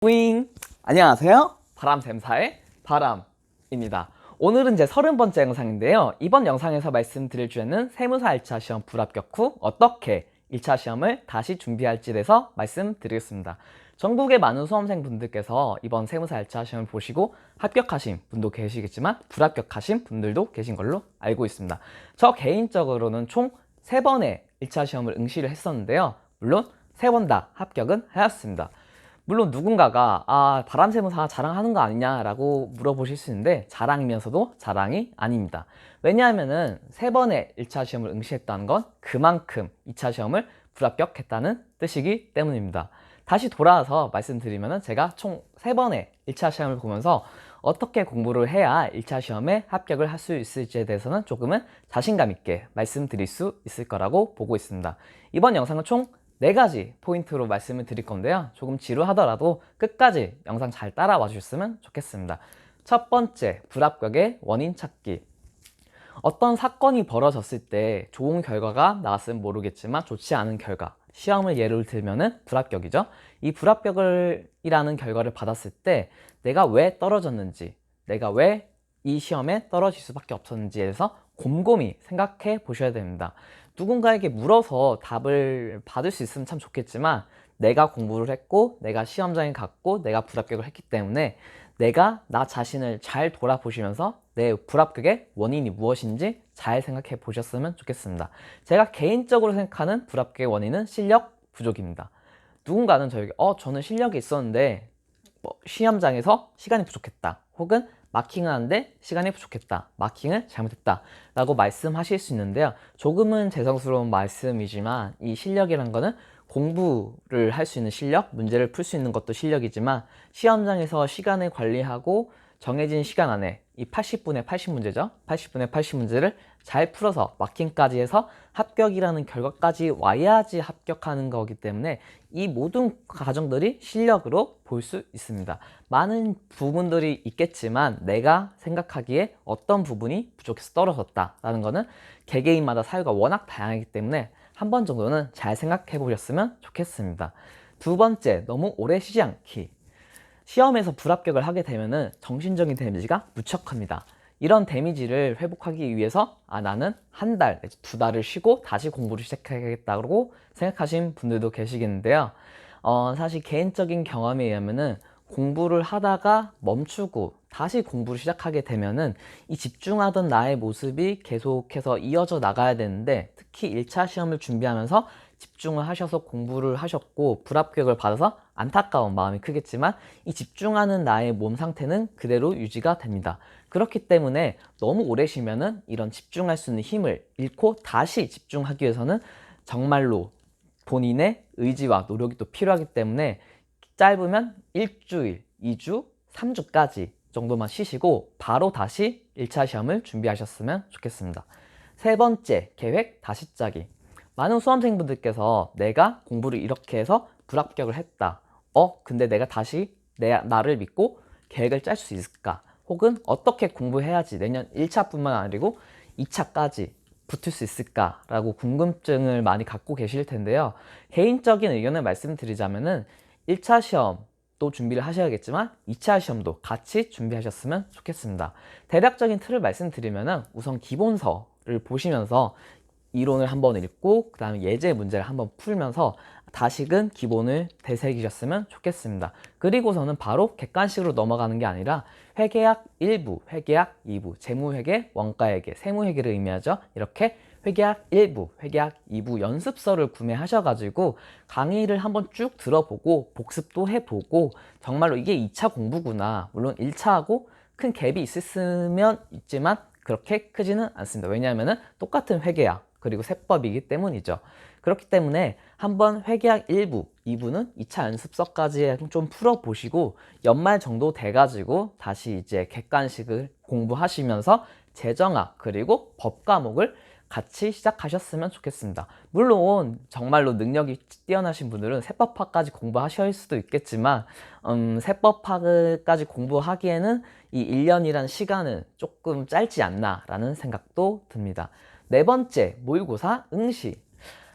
뿌잉! 안녕하세요. 바람샘사의 바람입니다. 오늘은 제 30번째 영상인데요. 이번 영상에서 말씀드릴 주제는 세무사 1차 시험 불합격 후 어떻게 1차 시험을 다시 준비할지에 대해서 말씀드리겠습니다. 전국의 많은 수험생분들께서 이번 세무사 1차 시험을 보시고 합격하신 분도 계시겠지만 불합격하신 분들도 계신 걸로 알고 있습니다. 저 개인적으로는 총 3번의 1차 시험을 응시를 했었는데요. 물론 3번 다 합격은 하였습니다. 물론 누군가가 바람세무사 자랑하는 거 아니냐라고 물어보실 수 있는데 자랑이면서도 자랑이 아닙니다. 왜냐하면은 3번의 1차 시험을 응시했다는 건 그만큼 2차 시험을 불합격했다는 뜻이기 때문입니다. 다시 돌아와서 말씀드리면은 제가 총 3번의 1차 시험을 보면서 어떻게 공부를 해야 1차 시험에 합격을 할 수 있을지에 대해서는 조금은 자신감 있게 말씀드릴 수 있을 거라고 보고 있습니다. 이번 영상은 총 4가지 포인트로 말씀을 드릴 건데요. 조금 지루하더라도 끝까지 영상 잘 따라와 주셨으면 좋겠습니다. 첫 번째, 불합격의 원인 찾기. 어떤 사건이 벌어졌을 때 좋은 결과가 나왔으면 모르겠지만 좋지 않은 결과, 시험을 예를 들면은 불합격이죠. 이 불합격이라는 결과를 받았을 때 내가 왜 떨어졌는지, 내가 왜 이 시험에 떨어질 수밖에 없었는지에 대해서 곰곰이 생각해 보셔야 됩니다. 누군가에게 물어서 답을 받을 수 있으면 참 좋겠지만 내가 공부를 했고 내가 시험장에 갔고 내가 불합격을 했기 때문에 내가 나 자신을 잘 돌아보시면서 내 불합격의 원인이 무엇인지 잘 생각해 보셨으면 좋겠습니다. 제가 개인적으로 생각하는 불합격의 원인은 실력 부족입니다. 누군가는 저에게 저는 실력이 있었는데 시험장에서 시간이 부족했다, 혹은 마킹을 하는데 시간이 부족했다, 마킹을 잘못했다 라고 말씀하실 수 있는데요. 조금은 죄송스러운 말씀이지만 이 실력이란 거는 공부를 할 수 있는 실력, 문제를 풀 수 있는 것도 실력이지만 시험장에서 시간을 관리하고 정해진 시간 안에 이 80분의 80문제죠. 80분의 80문제를 잘 풀어서 마킹까지 해서 합격이라는 결과까지 와야지 합격하는 거기 때문에 이 모든 과정들이 실력으로 볼 수 있습니다. 많은 부분들이 있겠지만 내가 생각하기에 어떤 부분이 부족해서 떨어졌다라는 거는 개개인마다 사유가 워낙 다양하기 때문에 한 번 정도는 잘 생각해 보셨으면 좋겠습니다. 두 번째, 너무 오래 쉬지 않기. 시험에서 불합격을 하게 되면은 정신적인 데미지가 무척 큽니다. 이런 데미지를 회복하기 위해서 나는 한 달, 2달을 쉬고 다시 공부를 시작하겠다고 생각하신 분들도 계시겠는데요. 사실 개인적인 경험에 의하면은 공부를 하다가 멈추고 다시 공부를 시작하게 되면은 이 집중하던 나의 모습이 계속해서 이어져 나가야 되는데, 특히 1차 시험을 준비하면서 집중을 하셔서 공부를 하셨고 불합격을 받아서 안타까운 마음이 크겠지만 이 집중하는 나의 몸 상태는 그대로 유지가 됩니다. 그렇기 때문에 너무 오래 쉬면은 이런 집중할 수 있는 힘을 잃고 다시 집중하기 위해서는 정말로 본인의 의지와 노력이 또 필요하기 때문에 짧으면 일주일, 2주, 3주까지 정도만 쉬시고 바로 다시 1차 시험을 준비하셨으면 좋겠습니다. 세 번째, 계획 다시 짜기. 많은 수험생분들께서 내가 공부를 이렇게 해서 불합격을 했다. 근데 내가 다시 나를 믿고 계획을 짤 수 있을까? 혹은 어떻게 공부해야지 내년 1차뿐만 아니고 2차까지 붙을 수 있을까라고 궁금증을 많이 갖고 계실 텐데요. 개인적인 의견을 말씀드리자면은 1차 시험도 준비를 하셔야겠지만 2차 시험도 같이 준비하셨으면 좋겠습니다. 대략적인 틀을 말씀드리면은 우선 기본서를 보시면서 이론을 한번 읽고 그 다음에 예제 문제를 한번 풀면서 다시금 기본을 되새기셨으면 좋겠습니다. 그리고서는 바로 객관식으로 넘어가는 게 아니라 회계학 1부, 회계학 2부, 재무회계, 원가회계, 세무회계를 의미하죠. 이렇게 회계학 1부, 회계학 2부 연습서를 구매하셔가지고 강의를 한번 쭉 들어보고 복습도 해보고 정말로 이게 2차 공부구나. 물론 1차하고 큰 갭이 있으면 있지만 그렇게 크지는 않습니다. 왜냐하면 똑같은 회계학 그리고 세법이기 때문이죠. 그렇기 때문에 한번 회계학 1부, 2부는 2차 연습서까지 좀 풀어보시고 연말 정도 돼가지고 다시 이제 객관식을 공부하시면서 재정학 그리고 법 과목을 같이 시작하셨으면 좋겠습니다. 물론 정말로 능력이 뛰어나신 분들은 세법학까지 공부하실 수도 있겠지만 세법학까지 공부하기에는 이 1년이란 시간은 조금 짧지 않나 라는 생각도 듭니다. 네 번째, 모의고사 응시.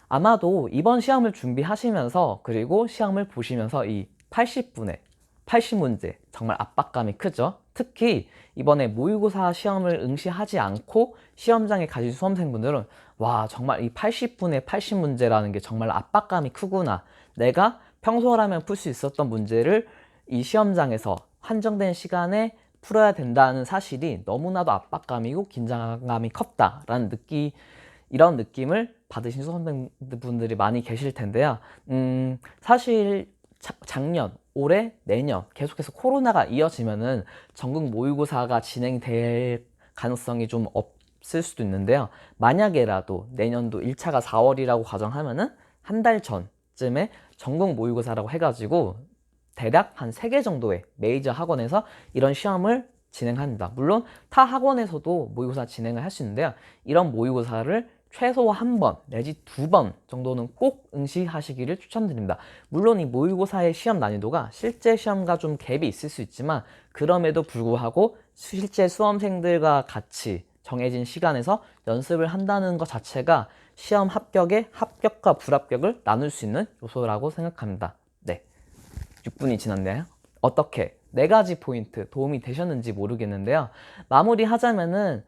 아마도 이번 시험을 준비하시면서 그리고 시험을 보시면서 이 80분의 80문제 정말 압박감이 크죠. 특히 이번에 모의고사 시험을 응시하지 않고 시험장에 가신 수험생분들은 와 정말 이 80분의 80문제라는 게 정말 압박감이 크구나. 내가 평소라면 풀 수 있었던 문제를 이 시험장에서 한정된 시간에 풀어야 된다는 사실이 너무나도 압박감이고 긴장감이 컸다라는 이런 느낌을 받으신 수험생분들이 많이 계실 텐데요. 사실 작년, 올해, 내년 계속해서 코로나가 이어지면은 전국 모의고사가 진행될 가능성이 좀 없을 수도 있는데요. 만약에라도 내년도 1차가 4월이라고 가정하면은 한 달 전쯤에 전국 모의고사라고 해가지고 대략 한 3개 정도의 메이저 학원에서 이런 시험을 진행합니다. 물론 타 학원에서도 모의고사 진행을 할 수 있는데요. 이런 모의고사를 최소 한 번 내지 2번 정도는 꼭 응시하시기를 추천드립니다. 물론 이 모의고사의 시험 난이도가 실제 시험과 좀 갭이 있을 수 있지만 그럼에도 불구하고 실제 수험생들과 같이 정해진 시간에서 연습을 한다는 것 자체가 시험 합격의 합격과 불합격을 나눌 수 있는 요소라고 생각합니다. 네, 6분이 지났네요. 어떻게 4가지 포인트 도움이 되셨는지 모르겠는데요. 마무리하자면은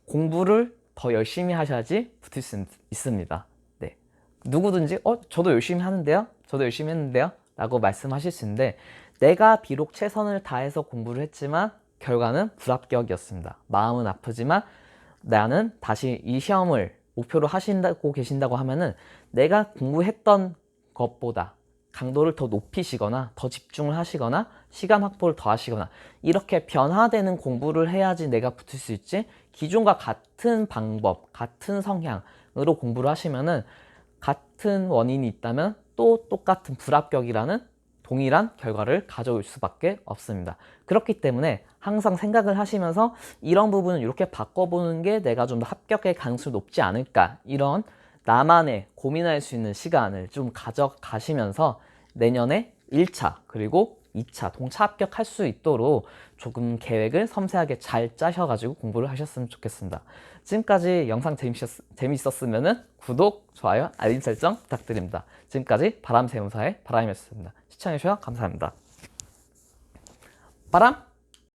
공부를 더 열심히 하셔야지 붙을 수 있습니다. 네. 누구든지 저도 열심히 하는데요. 저도 열심히 했는데요. 라고 말씀하실 수 있는데 내가 비록 최선을 다해서 공부를 했지만 결과는 불합격이었습니다. 마음은 아프지만 나는 다시 이 시험을 목표로 하신다고 계신다고 하면은 내가 공부했던 것보다 강도를 더 높이시거나 더 집중을 하시거나 시간 확보를 더 하시거나 이렇게 변화되는 공부를 해야지 내가 붙을 수 있지, 기존과 같은 방법, 같은 성향으로 공부를 하시면은 같은 원인이 있다면 또 똑같은 불합격이라는 동일한 결과를 가져올 수밖에 없습니다. 그렇기 때문에 항상 생각을 하시면서 이런 부분은 이렇게 바꿔보는 게 내가 좀 더 합격의 가능성이 높지 않을까, 이런 나만의 고민할 수 있는 시간을 좀 가져가시면서 내년에 1차 그리고 2차 동차 합격할 수 있도록 조금 계획을 섬세하게 잘 짜셔가지고 공부를 하셨으면 좋겠습니다. 지금까지 영상 재밌었으면 구독, 좋아요, 알림 설정 부탁드립니다. 지금까지 바람세무사의 바람이었습니다. 시청해주셔서 감사합니다. 바람!